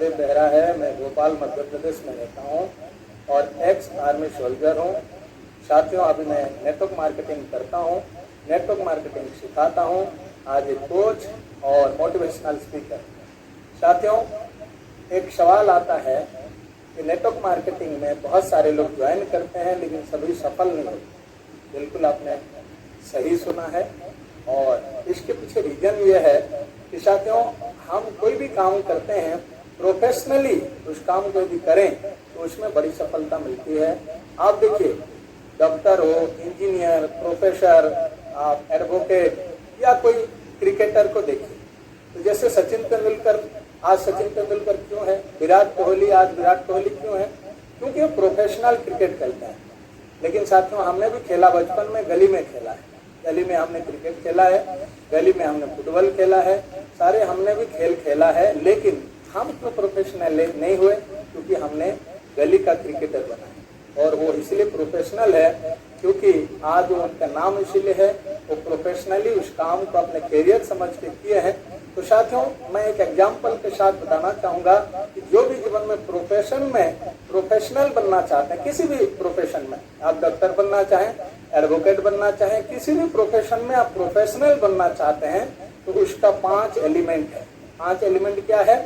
रामदेव बेहरा है। मैं भोपाल मध्य प्रदेश में रहता हूँ और एक्स आर्मी सोल्जर हूँ। साथियों, अभी मैं नेटवर्क मार्केटिंग करता हूँ, नेटवर्क मार्केटिंग सिखाता हूँ, आज एक कोच और मोटिवेशनल स्पीकर। साथियों, एक सवाल आता है कि नेटवर्क मार्केटिंग में बहुत सारे लोग ज्वाइन करते हैं लेकिन सभी सफल नहीं होते। बिल्कुल आपने सही सुना है और इसके पीछे रीजन ये है कि साथियों, हम कोई भी काम करते हैं प्रोफेशनली, उस काम को यदि करें तो उसमें बड़ी सफलता मिलती है। आप देखिए, डॉक्टर हो, इंजीनियर, प्रोफेसर, आप एडवोकेट या कोई क्रिकेटर को देखिए, तो जैसे सचिन तेंदुलकर, आज सचिन तेंदुलकर क्यों है, विराट कोहली आज विराट कोहली क्यों है? क्योंकि वो प्रोफेशनल क्रिकेट खेलते हैं। लेकिन साथियों, हमने भी खेला, बचपन में गली में खेला है, गली में हमने क्रिकेट खेला है, गली में हमने फुटबॉल खेला है, सारे हमने भी खेल खेला है। लेकिन हम तो प्रोफेशनल नहीं हुए क्योंकि हमने गली का क्रिकेटर बना है। और वो इसलिए प्रोफेशनल है क्योंकि आज उनका नाम इसीलिए है, वो प्रोफेशनली उस काम को अपने कैरियर समझ के किए हैं। तो साथियों, मैं एक एग्जाम्पल के साथ बताना चाहूँगा कि जो भी जीवन में प्रोफेशन में प्रोफेशनल बनना चाहते हैं, किसी भी प्रोफेशन में, आप डॉक्टर बनना चाहें, एडवोकेट बनना चाहें, किसी भी प्रोफेशन में आप प्रोफेशनल बनना चाहते हैं तो उसका 5 एलिमेंट है। 5 एलिमेंट क्या है?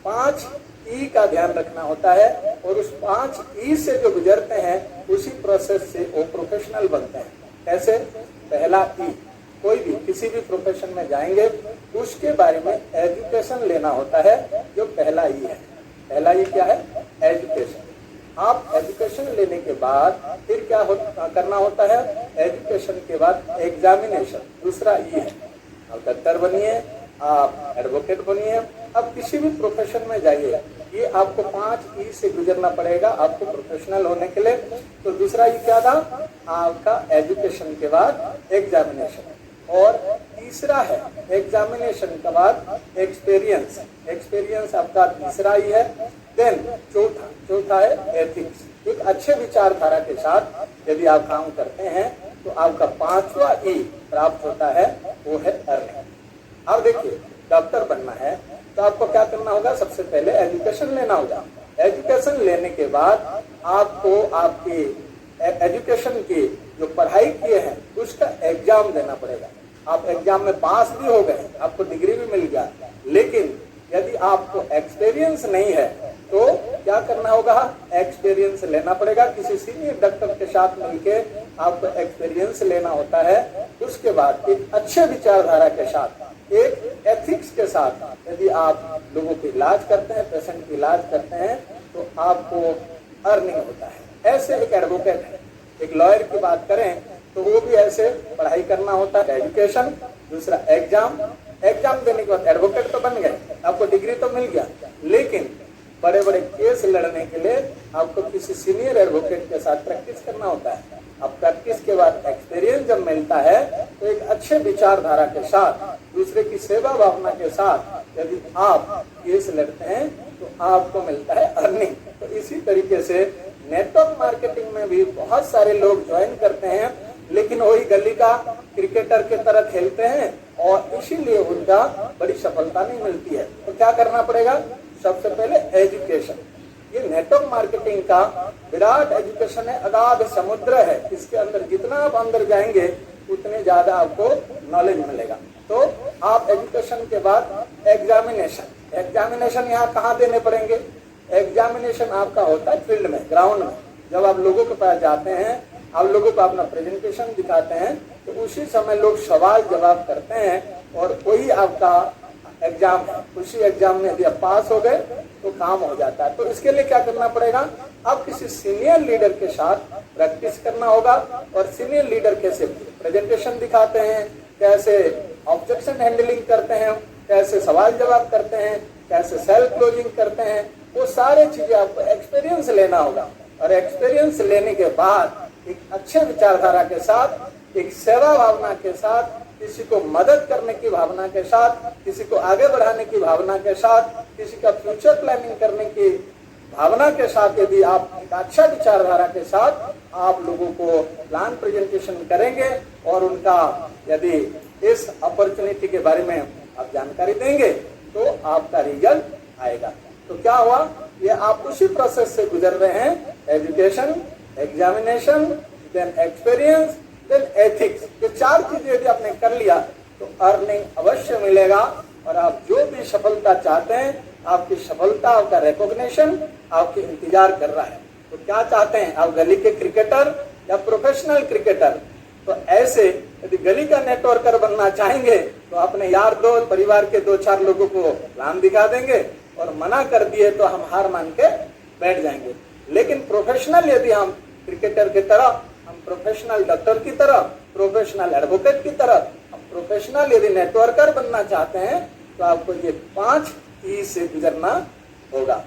5 ई का ध्यान रखना होता है और उस 5 ई से जो गुजरते हैं उसी प्रोसेस से वो प्रोफेशनल बनते हैं। कैसे? पहला ई, कोई भी किसी भी प्रोफेशन में जाएंगे उसके बारे में एजुकेशन लेना होता है, जो पहला ई है। पहला ई क्या है? एजुकेशन। आप एजुकेशन लेने के बाद फिर क्या करना होता है? एजुकेशन के बाद एग्जामिनेशन, दूसरा ई है। आप डॉक्टर बनिए, आप एडवोकेट बनिए, अब किसी भी प्रोफेशन में जाइए, ये आपको 5 ई से गुजरना पड़ेगा आपको प्रोफेशनल होने के लिए। तो दूसरा ई क्या था? आपका एजुकेशन के बाद एग्जामिनेशन, और तीसरा है एग्जामिनेशन के बाद एक्सपीरियंस। एक्सपीरियंस आपका तीसरा ही है। देन चौथा है एथिक्स। एक अच्छे विचारधारा के साथ यदि आप काम करते हैं तो आपका 5वां ई प्राप्त होता है, वो है अर्निंग। अब देखिए, डॉक्टर बनना है तो आपको क्या करना होगा? सबसे पहले एजुकेशन लेना होगा। एजुकेशन लेने के बाद आपको आपकी एजुकेशन की जो पढ़ाई किए हैं उसका एग्जाम देना पड़ेगा। आप एग्जाम में पास भी हो गए, आपको डिग्री भी मिल गया, लेकिन यदि आपको एक्सपीरियंस नहीं है तो क्या करना होगा? एक्सपीरियंस लेना पड़ेगा। किसी सीनियर डॉक्टर के साथ मिलके आपको एक्सपीरियंस लेना होता है। उसके बाद एक अच्छे विचारधारा के साथ, एक एथिक्स के साथ यदि आप लोगों की इलाज करते हैं, पेशेंट की इलाज करते हैं तो आपको अर्निंग होता है। ऐसे एक एडवोकेट है, एक लॉयर की बात करें तो वो भी ऐसे पढ़ाई करना होता है। एजुकेशन, दूसरा एग्जाम, एग्जाम देने के बाद एडवोकेट तो बन गए, आपको डिग्री तो मिल गया, लेकिन बड़े बड़े केस लड़ने के लिए आपको किसी सीनियर एडवोकेट के साथ प्रैक्टिस करना होता है। अब प्रैक्टिस के बाद एक्सपीरियंस जब मिलता है तो एक अच्छे विचारधारा के साथ, दूसरे की सेवा भावना के साथ यदि आप केस लड़ते हैं तो आपको मिलता है अर्निंग। तो इसी तरीके से नेटवर्क मार्केटिंग में भी बहुत सारे लोग ज्वाइन करते हैं लेकिन वही गली का क्रिकेटर की तरह खेलते हैं और इसीलिए उनका बड़ी सफलता नहीं मिलती है। तो क्या करना पड़ेगा? सबसे पहले एजुकेशन। ये नेटवर्क मार्केटिंग का विराट एजुकेशन है, अगाध समुद्र है। इसके अंदर जितना आप अंदर जाएंगे उतने ज्यादा आपको नॉलेज मिलेगा। तो आप एजुकेशन के बाद एग्जामिनेशन, एग्जामिनेशन यहाँ कहाँ देने पड़ेंगे? एग्जामिनेशन आपका होता है फील्ड में, ग्राउंड में। जब आप लोगों के पास जाते हैं, आप लोगों को अपना प्रेजेंटेशन दिखाते हैं तो उसी समय लोग सवाल जवाब करते हैं और वही आपका एग्जाम है। उसी एग्जाम में यदि आप पास हो गए तो काम हो जाता है। तो इसके लिए क्या करना पड़ेगा? आप किसी सीनियर लीडर के साथ प्रैक्टिस करना होगा। और सीनियर लीडर कैसे प्रेजेंटेशन दिखाते हैं, कैसे ऑब्जेक्शन हैंडलिंग करते हैं, कैसे सवाल जवाब करते हैं, कैसे सेल्फ क्लोजिंग करते हैं, वो सारे चीजें आपको एक्सपीरियंस लेना होगा। और एक्सपीरियंस लेने के बाद एक अच्छे विचारधारा के साथ, एक सेवा भावना के साथ, किसी को मदद करने की भावना के साथ, किसी को आगे बढ़ाने की भावना के साथ, किसी का फ्यूचर प्लानिंग करने की भावना के साथ यदि आप एक अच्छा विचारधारा के साथ आप लोगों को प्लान प्रेजेंटेशन करेंगे और उनका यदि इस अपॉर्चुनिटी के बारे में आप जानकारी देंगे तो आपका रिजल्ट आएगा। तो क्या हुआ, ये आप उसी प्रोसेस से गुजर रहे हैं, education, examination, then experience, then ethics. ये 4 चीजें यदि आपने कर लिया तो अर्निंग अवश्य मिलेगा और आप जो भी सफलता चाहते हैं, आपकी सफलता का रिकॉग्निशन आपके इंतजार कर रहा है। तो क्या चाहते हैं आप, गली के क्रिकेटर या प्रोफेशनल क्रिकेटर? तो ऐसे यदि गली का नेटवर्कर बनना चाहेंगे तो अपने यार दोस्त, परिवार के 2-4 लोगों को प्लान दिखा देंगे और मना कर दिए तो हम हार मान के बैठ जाएंगे। लेकिन प्रोफेशनल यदि हम क्रिकेटर की तरह, हम प्रोफेशनल डॉक्टर की तरह, प्रोफेशनल एडवोकेट की तरह, हम प्रोफेशनल यदि नेटवर्कर बनना चाहते हैं तो आपको ये 5 ई से गुजरना होगा।